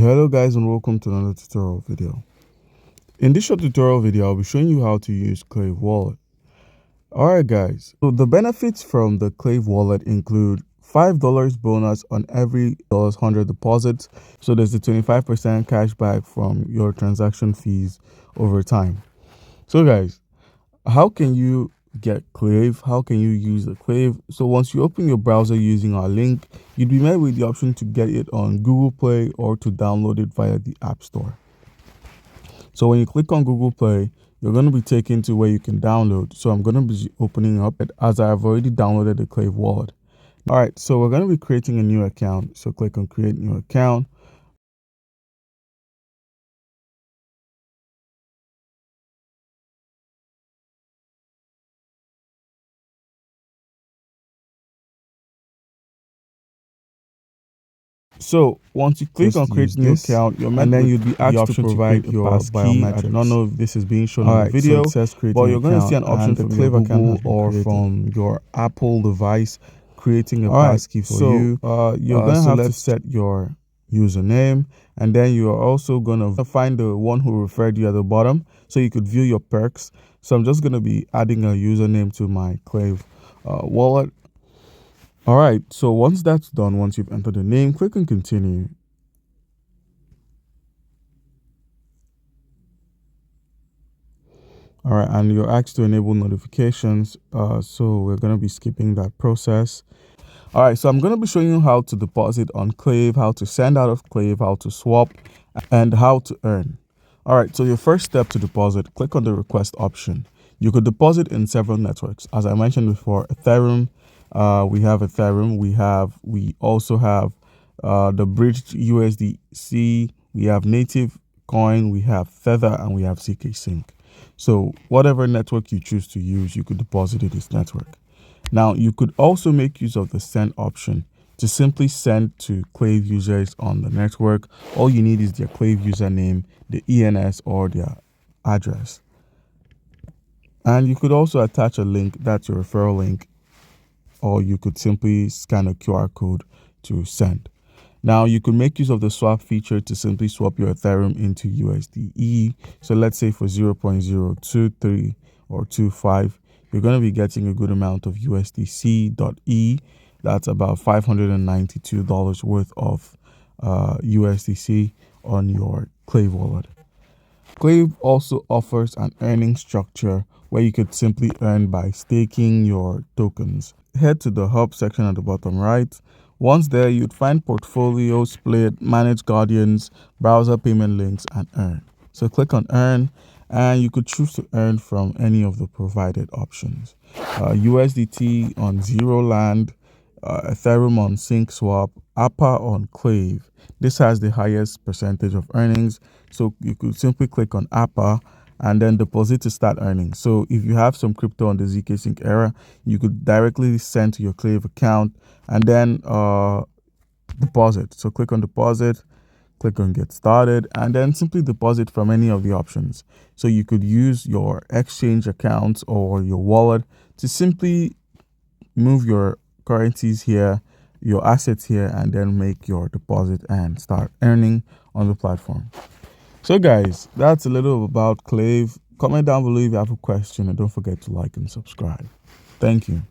Hello guys, and welcome to another tutorial video. In this short tutorial video, I'll be showing you how to use Clave Wallet. Alright guys, so the benefits from the Clave Wallet include $5 bonus on every $100 deposits. So there's a 25% cash back from your transaction fees over time. So guys, how can you get Clave? How can you use the Clave? So once you open your browser using our link, you'd be met with the option to get it on Google Play or to download it via the App Store. So when you click on Google Play, you're going to be taken to where you can download. So I'm going to be opening up it as I've already downloaded the Clave Wallet. All right, so we're going to be creating a new account. So click on Create New Account. So once you click on Create New Account, and then you'd be asked to provide your biometrics. I do not know if this is being shown on the video, so it says but you're going to see an option from your Google or from your Apple device creating a passkey for you. You're going to have to set your username, and then you are also going to find the one who referred you at the bottom so you could view your perks. So I'm just going to be adding a username to my Clave wallet. All right, so once that's done, once you've entered the name, click on continue. All right, and you're asked to enable notifications. So we're going to be skipping that process. All right, so I'm going to be showing you how to deposit on Clave, how to send out of Clave, how to swap, and how to earn. All right, so your first step to deposit, click on the request option. You could deposit in several networks. As I mentioned before, Ethereum, we have Ethereum, we also have the bridged USDC, we have Native Coin, we have Tether, and we have CK Sync. So whatever network you choose to use, you could deposit in this network. Now you could also make use of the send option to simply send to Clave users on the network. All you need is their Clave username, the ENS, or their address. And you could also attach a link, that's your referral link, or you could simply scan a QR code to send. Now you could make use of the swap feature to simply swap your Ethereum into USDE. So let's say for 0.023 or 25, you're going to be getting a good amount of USDC.E. That's about $592 worth of USDC on your Clave wallet. Clave also offers an earning structure where you could simply earn by staking your tokens. Head to the hub section at the bottom right. Once there, you'd find portfolio, split, manage guardians, browser payment links, and earn. So click on earn, and you could choose to earn from any of the provided options. USDT on Zero Land, Ethereum on SyncSwap, APA on Clave. This has the highest percentage of earnings. So you could simply click on APA and then deposit to start earning. So if you have some crypto on the ZK Sync era, you could directly send to your Clave account and then deposit. So click on deposit, click on get started, and then simply deposit from any of the options. So you could use your exchange accounts or your wallet to simply move your currencies here, your assets here, and then make your deposit and start earning on the platform. So guys, that's a little about Clave. Comment down below if you have a question, and don't forget to like and subscribe. Thank you.